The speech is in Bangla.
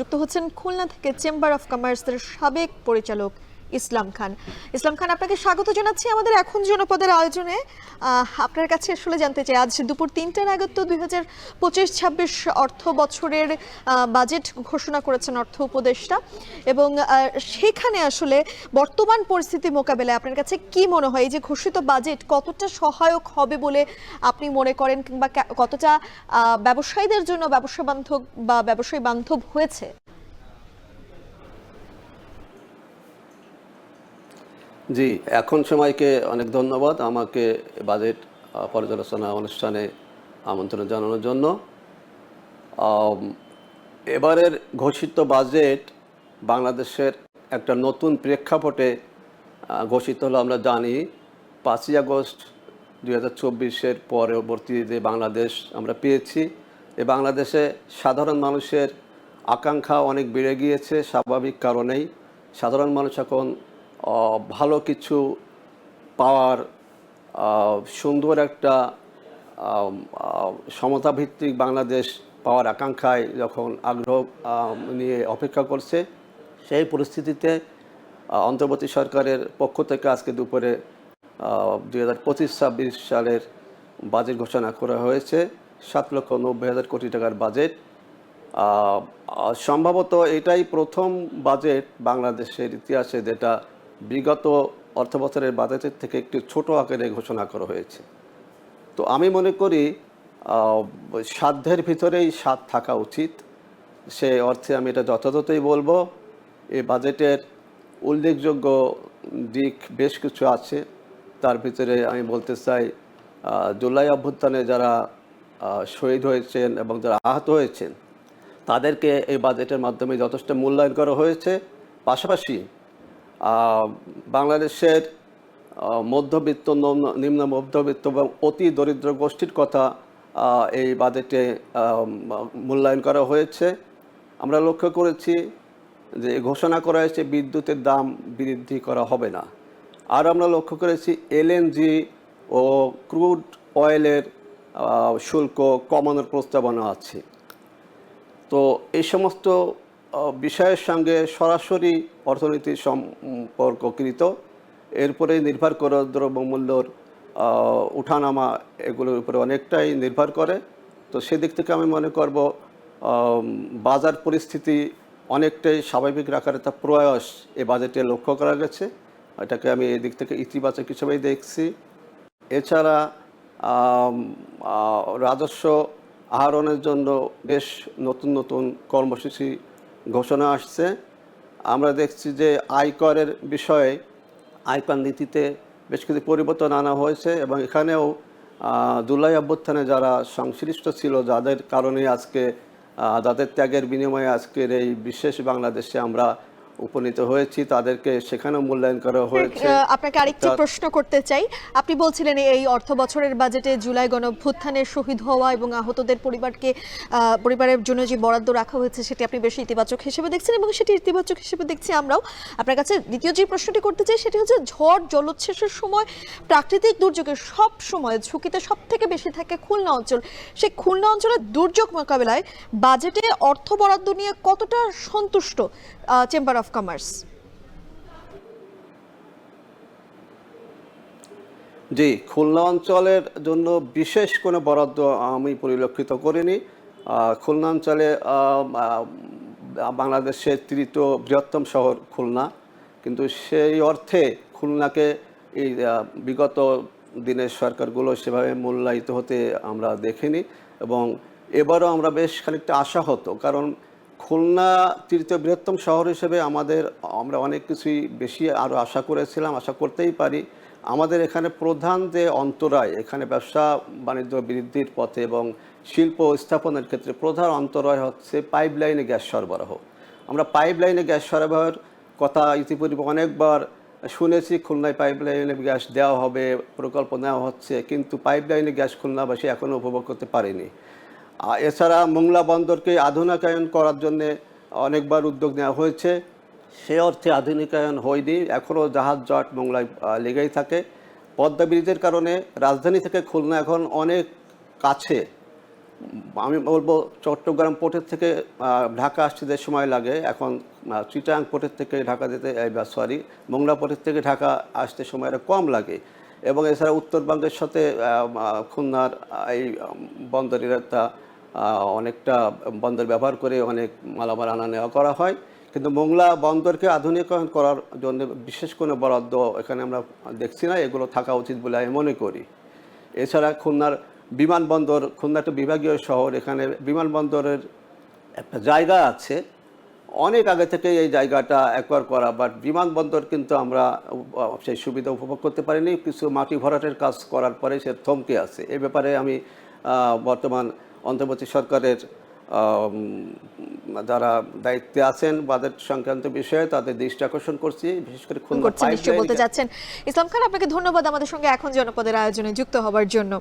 যুক্ত হচ্ছেন খুলনা থেকে চেম্বার অফ কমার্সের সাবেক পরিচালক ইসলাম খান। ইসলাম খান, আপনাকে স্বাগত জানাচ্ছি আমাদের এখন জনপদের আয়োজনে। আপনার কাছে আসলে জানতে চাই, আজ দুপুর ৩টা নাগাদ তো ২০২৫-২৬ অর্থ বছরের বাজেট ঘোষণা করেছেন অর্থ উপদেষ্টা, এবং সেখানে আসলে বর্তমান পরিস্থিতি মোকাবেলায় আপনার কাছে কি মনে হয়, এই যে ঘোষিত বাজেট কতটা সহায়ক হবে বলে আপনি মনে করেন, কিংবা কতটা ব্যবসায়ীদের জন্য ব্যবসা বান্ধব বা ব্যবসায়ী বান্ধব হয়েছে? জি, এখন সময়কে অনেক ধন্যবাদ আমাকে বাজেট পর্যালোচনা অনুষ্ঠানে আমন্ত্রণ জানানোর জন্য। এবারের ঘোষিত বাজেট বাংলাদেশের একটা নতুন প্রেক্ষাপটে ঘোষিত হলো। আমরা জানি ৫ই আগস্ট ২০২৪-এর পরবর্তী যে বাংলাদেশ আমরা পেয়েছি, এই বাংলাদেশে সাধারণ মানুষের আকাঙ্ক্ষা অনেক বেড়ে গিয়েছে। স্বাভাবিক কারণেই সাধারণ মানুষ এখন ভালো কিছু পাওয়ার, সুন্দর একটা সমতাভিত্তিক বাংলাদেশ পাওয়ার আকাঙ্ক্ষায় যখন আগ্রহ নিয়ে অপেক্ষা করছে, সেই পরিস্থিতিতে অন্তর্বর্তী সরকারের পক্ষ থেকে আজকে দুপুরে ২০২৫-২৬ সালের বাজেট ঘোষণা করা হয়েছে। ৭,৯০,০০০ কোটি টাকার বাজেট। সম্ভবত এটাই প্রথম বাজেট বাংলাদেশের ইতিহাসে যেটা বিগত অর্থবছরের বাজেটের থেকে একটু ছোট আকারে ঘোষণা করা হয়েছে। তো আমি মনে করি সাধ্যের ভিতরেই স্বাদ থাকা উচিত। সে অর্থে আমি এটা যথাযথই বলবো। এই বাজেটের উল্লেখযোগ্য দিক বেশ কিছু আছে। তার ভিতরে আমি বলতে চাই, জুলাই অভ্যুত্থানে যারা শহীদ হয়েছেন এবং যারা আহত হয়েছেন তাদেরকে এই বাজেটের মাধ্যমে যথেষ্ট মূল্যায়ন করা হয়েছে। পাশাপাশি বাংলাদেশের মধ্যবিত্ত, নিম্ন মধ্যবিত্ত এবং অতি দরিদ্র গোষ্ঠীর কথা এই বাজেটে মূল্যায়ন করা হয়েছে। আমরা লক্ষ্য করেছি যে ঘোষণা করা হয়েছে বিদ্যুতের দাম বৃদ্ধি করা হবে না। আর আমরা লক্ষ্য করেছি এলএনজি ও ক্রুড অয়েলের শুল্ক কমানোর প্রস্তাবনা আছে। তো এই সমস্ত বিষয়ের সঙ্গে সরাসরি অর্থনীতির সম্পর্ককৃত, এরপরে নির্ভর করে দ্রব্যমূল্যর উঠানামা, এগুলোর উপরে অনেকটাই নির্ভর করে। তো সেদিক থেকে আমি মনে করব বাজার পরিস্থিতি অনেকটাই স্বাভাবিক রাখার একটা প্রয়াস এ বাজেটে লক্ষ্য করা গেছে। এটাকে আমি এদিক থেকে ইতিবাচক হিসেবেই দেখছি। এছাড়া রাজস্ব আহরণের জন্য বেশ নতুন নতুন কর্মসূচি ঘোষণা আসছে। আমরা দেখছি যে আয়করের বিষয়ে আয়কর নীতিতে বেশ কিছু পরিবর্তন আনা হয়েছে, এবং এখানেও জুলাই অভ্যুত্থানে যারা সংশ্লিষ্ট ছিল, যাদের কারণে আজকে যাদের ত্যাগের বিনিময়ে আজকের এই বিশেষ বাংলাদেশে আমরা উপনীত হয়েছি, তাদেরকে সেখানেও মূল্যায়ন করা হয়েছে। আপনাকে আরেকটি প্রশ্ন করতে চাই। আপনি বলছিলেন এই অর্থ বছরের বাজেটে জুলাই গণঅভ্যুত্থানে শহীদ হওয়া এবং আহতদের পরিবারের জন্য যে বরাদ্দ রাখা হয়েছে সেটি আপনি বেশি ইতিবাচক হিসেবে দেখছেন, এবং সেটি ইতিবাচক হিসেবে দেখছি আমরাও। আপনার কাছে দ্বিতীয় যে প্রশ্নটি করতে চাই সেটি হচ্ছে, ঝড় জলোচ্ছ্বাসের সময়, প্রাকৃতিক দুর্যোগের সব সময় ঝুঁকিতে সব থেকে বেশি থাকে খুলনা অঞ্চল। সেই খুলনা অঞ্চলের দুর্যোগ মোকাবেলায় বাজেটে অর্থ বরাদ্দ নিয়ে কতটা সন্তুষ্ট চেম্বার অফ কমার্স? জি, খুলনা অঞ্চলের জন্য বিশেষ কোনো বরাদ্দ আমি পরিলক্ষিত করিনি। খুলনা অঞ্চলে বাংলাদেশের তৃতীয় বৃহত্তম শহর খুলনা, কিন্তু সেই অর্থে খুলনাকে এই বিগত দিনের সরকারগুলো সেভাবে মূল্যায়িত হতে আমরা দেখিনি, এবং এবারও আমরা বেশ খানিকটা আশাহত। কারণ খুলনা তৃতীয় বৃহত্তম শহর হিসেবে আমরা অনেক কিছুই বেশি আরও আশা করেছিলাম, আশা করতেই পারি। আমাদের এখানে প্রধান যে অন্তরায়, এখানে ব্যবসা বাণিজ্য বৃদ্ধির পথে এবং শিল্প স্থাপনের ক্ষেত্রে প্রধান অন্তরায় হচ্ছে পাইপলাইনে গ্যাস সরবরাহ। আমরা পাইপলাইনে গ্যাস সরবরাহের কথা ইতিপূর্বে অনেকবার শুনেছি, খুলনায় পাইপলাইনে গ্যাস দেওয়া হবে, প্রকল্প নেওয়া হচ্ছে, কিন্তু পাইপলাইনে গ্যাস খুলনাবাসী এখনও উপভোগ করতে পারেনি। এছাড়া মোংলা বন্দরকে আধুনিকায়ন করার জন্য অনেকবার উদ্যোগ নেওয়া হয়েছে, সে অর্থে আধুনিকায়ন হয়নি, এখনও জাহাজ জট মোংলায় লেগেই থাকে। পদ্মা ব্রিজের কারণে রাজধানী থেকে খুলনা এখন অনেক কাছে, আমি বলবো চট্টগ্রাম পোর্টের থেকে ঢাকা আসতে যে সময় লাগে, এখন চিটাগাং পোর্টের থেকে ঢাকা যেতে সরি মোংলা পোর্টের থেকে ঢাকা আসতে সময়টা কম লাগে। এবং এছাড়া উত্তরবঙ্গের সাথে খুলনার এই বন্দরের একটা অনেকটা বন্দর ব্যবহার করে অনেক মালামাল আনা নেওয়া করা হয়, কিন্তু মোংলা বন্দরকে আধুনিকরণ করার জন্য বিশেষ কোনো বরাদ্দ এখানে আমরা দেখছি না। এগুলো থাকা উচিত বলে আমি মনে করি। এছাড়া খুলনার বিমানবন্দর, খুলনা একটা বিভাগীয় শহর, এখানে বিমানবন্দরের একটা জায়গা আছে, অনেক আগে থেকে এই জায়গাটা অ্যাকোয়ার করা, বাট বিমানবন্দর কিন্তু আমরা সেই সুবিধা উপভোগ করতে পারিনি। কিছু মাটি ভরাটের কাজ করার পরে সে থমকে আছে। এ ব্যাপারে আমি বর্তমান অন্তর্বর্তী সরকারের যারা দায়িত্বে আছেন বাজেট সংক্রান্ত বিষয়ে তাদের দৃষ্টি আকর্ষণ করছি, বিশেষ করে খুলনা নিশ্চয়ই বলতে চাচ্ছেন। ইসলাম খান, আপনাকে ধন্যবাদ আমাদের সঙ্গে এখন জনপদের আয়োজনে যুক্ত হবার জন্য।